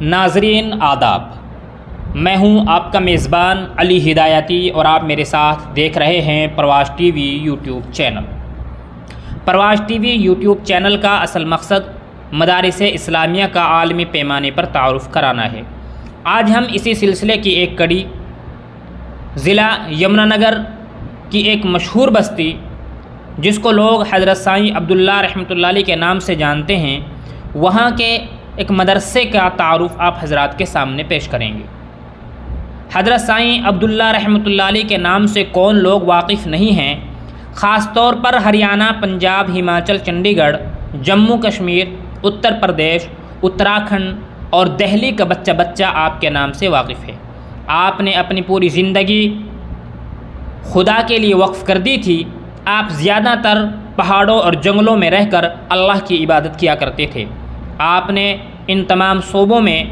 ناظرین آداب، میں ہوں آپ کا میزبان علی ہدایتی اور آپ میرے ساتھ دیکھ رہے ہیں پرواز ٹی وی یوٹیوب چینل۔ پرواز ٹی وی یوٹیوب چینل کا اصل مقصد مدارس اسلامیہ کا عالمی پیمانے پر تعارف کرانا ہے۔ آج ہم اسی سلسلے کی ایک کڑی ضلع یمنا نگر کی ایک مشہور بستی جس کو لوگ حضرت سائیں عبداللہ رحمۃ اللہ علیہ کے نام سے جانتے ہیں، وہاں کے ایک مدرسے کا تعارف آپ حضرات کے سامنے پیش کریں گے۔ حضرت سائیں عبداللہ رحمۃ اللہ علیہ کے نام سے کون لوگ واقف نہیں ہیں؟ خاص طور پر ہریانہ، پنجاب، ہماچل، چنڈی گڑھ، جموں کشمیر، اتر پردیش، اتراکھنڈ اور دہلی کا بچہ آپ کے نام سے واقف ہے۔ آپ نے اپنی پوری زندگی خدا کے لیے وقف کر دی تھی۔ آپ زیادہ تر پہاڑوں اور جنگلوں میں رہ کر اللہ کی عبادت کیا کرتے تھے۔ آپ نے ان تمام صوبوں میں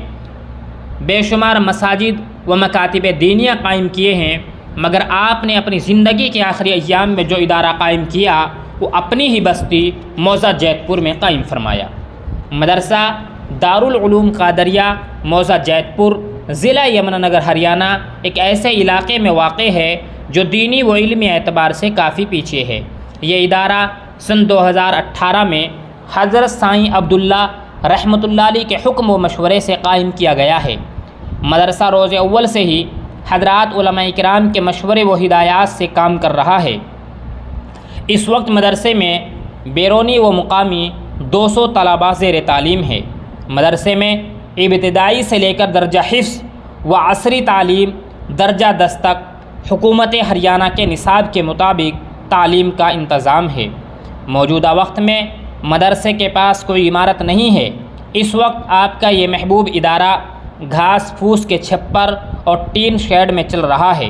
بے شمار مساجد و مکاتب دینیہ قائم کیے ہیں، مگر آپ نے اپنی زندگی کے آخری ایام میں جو ادارہ قائم کیا وہ اپنی ہی بستی موضع جیت پور میں قائم فرمایا۔ مدرسہ دارالعلوم قادریہ موضع جیت پور، ضلع یمنا نگر، ہریانہ ایک ایسے علاقے میں واقع ہے جو دینی و علمی اعتبار سے کافی پیچھے ہے۔ یہ ادارہ سن 2018 میں حضرت سائیں عبداللہ رحمۃ اللہ علیہ کے حکم و مشورے سے قائم کیا گیا ہے۔ مدرسہ روز اول سے ہی حضرات علماء کرام کے مشورے و ہدایات سے کام کر رہا ہے۔ اس وقت مدرسے میں بیرونی و مقامی 200 طلباء زیر تعلیم ہے۔ مدرسے میں ابتدائی سے لے کر درجہ حفظ و عصری تعلیم درجہ 10 تک حکومت ہریانہ کے نصاب کے مطابق تعلیم کا انتظام ہے۔ موجودہ وقت میں مدرسے کے پاس کوئی عمارت نہیں ہے۔ اس وقت آپ کا یہ محبوب ادارہ گھاس پھوس کے چھپر اور ٹین شیڈ میں چل رہا ہے۔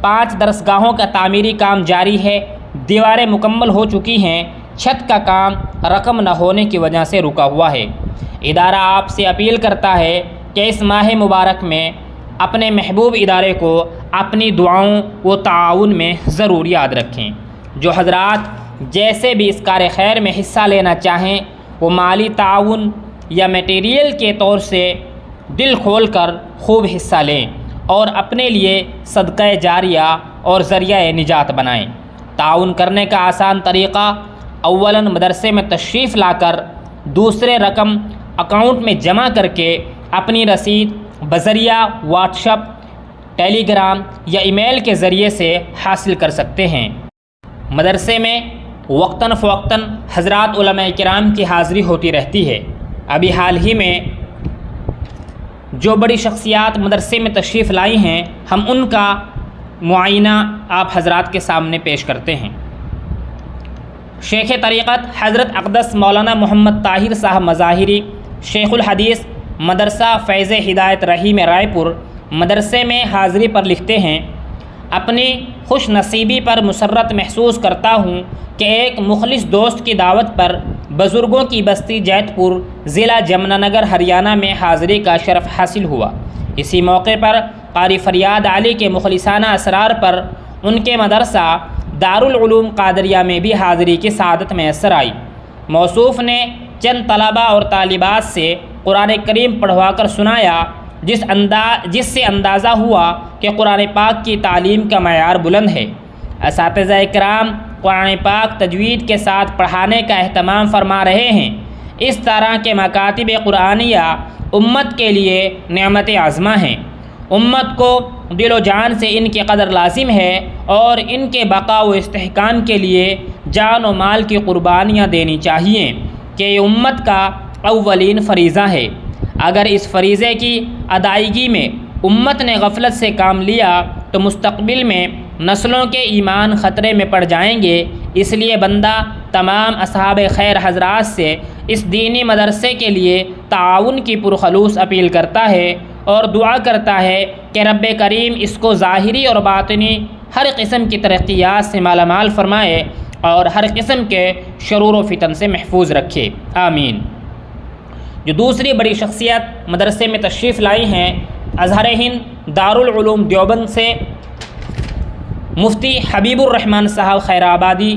5 درسگاہوں کا تعمیری کام جاری ہے۔ دیواریں مکمل ہو چکی ہیں۔ چھت کا کام رقم نہ ہونے کی وجہ سے رکا ہوا ہے۔ ادارہ آپ سے اپیل کرتا ہے کہ اس ماہ مبارک میں اپنے محبوب ادارے کو اپنی دعاؤں و تعاون میں ضرور یاد رکھیں۔ جو حضرات جیسے بھی اس کار خیر میں حصہ لینا چاہیں وہ مالی تعاون یا میٹیریل کے طور سے دل کھول کر خوب حصہ لیں اور اپنے لیے صدقہ جاریہ اور ذریعہ نجات بنائیں۔ تعاون کرنے کا آسان طریقہ: اولاً مدرسے میں تشریف لا کر دوسرے رقم اکاؤنٹ میں جمع کر کے اپنی رسید بذریعہ واٹس ایپ، ٹیلی گرام یا ای میل کے ذریعے سے حاصل کر سکتے ہیں۔ مدرسے میں وقتاً فوقتاً حضرات علماء کرام کی حاضری ہوتی رہتی ہے۔ ابھی حال ہی میں جو بڑی شخصیات مدرسے میں تشریف لائی ہیں، ہم ان کا معائنہ آپ حضرات کے سامنے پیش کرتے ہیں۔ شیخ طریقت حضرت اقدس مولانا محمد طاہر صاحب مظاہری، شیخ الحدیث، مدرسہ فیض ہدایت رحیم رائے پور، مدرسے میں حاضری پر لکھتے ہیں: اپنی خوش نصیبی پر مسرت محسوس کرتا ہوں کہ ایک مخلص دوست کی دعوت پر بزرگوں کی بستی جیت پور، ضلع جمنا نگر، ہریانہ میں حاضری کا شرف حاصل ہوا۔ اسی موقع پر قاری فریاد علی کے مخلصانہ اسرار پر ان کے مدرسہ دارالعلوم قادریہ میں بھی حاضری کی سعادت میسر آئی۔ موصوف نے چند طلباء اور طالبات سے قرآن کریم پڑھوا کر سنایا، جس سے اندازہ ہوا کہ قرآن پاک کی تعلیم کا معیار بلند ہے۔ اساتذہ کرام قرآن پاک تجوید کے ساتھ پڑھانے کا اہتمام فرما رہے ہیں۔ اس طرح کے مکاتب قرآنیہ امت کے لیے نعمت عظمہ ہیں۔ امت کو دل و جان سے ان کی قدر لازم ہے اور ان کے بقا و استحکام کے لیے جان و مال کی قربانیاں دینی چاہیے کہ یہ امت کا اولین فریضہ ہے۔ اگر اس فریضے کی ادائیگی میں امت نے غفلت سے کام لیا تو مستقبل میں نسلوں کے ایمان خطرے میں پڑ جائیں گے۔ اس لیے بندہ تمام اصحاب خیر حضرات سے اس دینی مدرسے کے لیے تعاون کی پرخلوص اپیل کرتا ہے اور دعا کرتا ہے کہ رب کریم اس کو ظاہری اور باطنی ہر قسم کی ترقیات سے مالا مال فرمائے اور ہر قسم کے شرور و فتن سے محفوظ رکھے، آمین۔ جو دوسری بڑی شخصیت مدرسے میں تشریف لائی ہیں، ازہر ہند دارالعلوم دیوبند سے مفتی حبیب الرحمن صاحب خیر آبادی،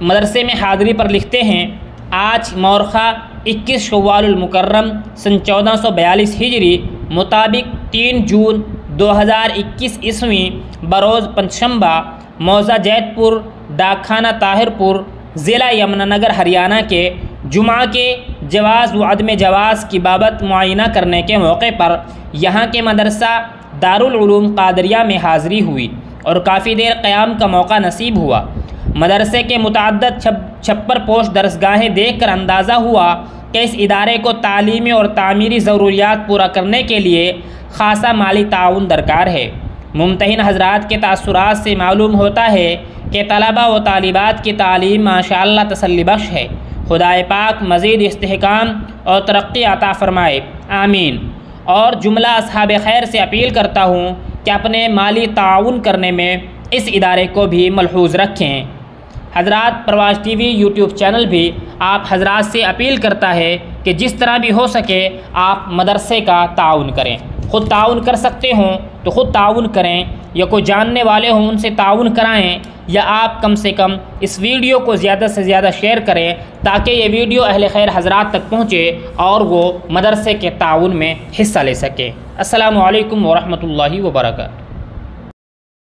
مدرسے میں حاضری پر لکھتے ہیں: آج مورخہ 21 شوال المکرم سن 1442 ہجری مطابق 3 جون 2021 عیسوی بروز پنجشنبہ موضع جیت پور ڈاک خانہ طاہر پور ضلع یمنا نگر ہریانہ کے جمعہ کے جواز و عدم جواز کی بابت معائنہ کرنے کے موقع پر یہاں کے مدرسہ دارالعلوم قادریہ میں حاضری ہوئی اور کافی دیر قیام کا موقع نصیب ہوا۔ مدرسے کے متعدد چھپر پوش درسگاہیں دیکھ کر اندازہ ہوا کہ اس ادارے کو تعلیمی اور تعمیری ضروریات پورا کرنے کے لیے خاصا مالی تعاون درکار ہے۔ ممتحن حضرات کے تاثرات سے معلوم ہوتا ہے کہ طلبہ و طالبات کی تعلیم ماشاءاللہ تسلی بخش ہے۔ خدائے پاک مزید استحکام اور ترقی عطا فرمائے، آمین۔ اور جملہ اصحاب خیر سے اپیل کرتا ہوں کہ اپنے مالی تعاون کرنے میں اس ادارے کو بھی ملحوظ رکھیں۔ حضرات، پرواز ٹی وی یوٹیوب چینل بھی آپ حضرات سے اپیل کرتا ہے کہ جس طرح بھی ہو سکے آپ مدرسے کا تعاون کریں۔ خود تعاون کر سکتے ہوں تو خود تعاون کریں، یا کوئی جاننے والے ہوں ان سے تعاون کرائیں، یا آپ کم سے کم اس ویڈیو کو زیادہ سے زیادہ شیئر کریں تاکہ یہ ویڈیو اہل خیر حضرات تک پہنچے اور وہ مدرسے کے تعاون میں حصہ لے سکیں۔ السلام علیکم ورحمۃ اللہ وبرکاتہ۔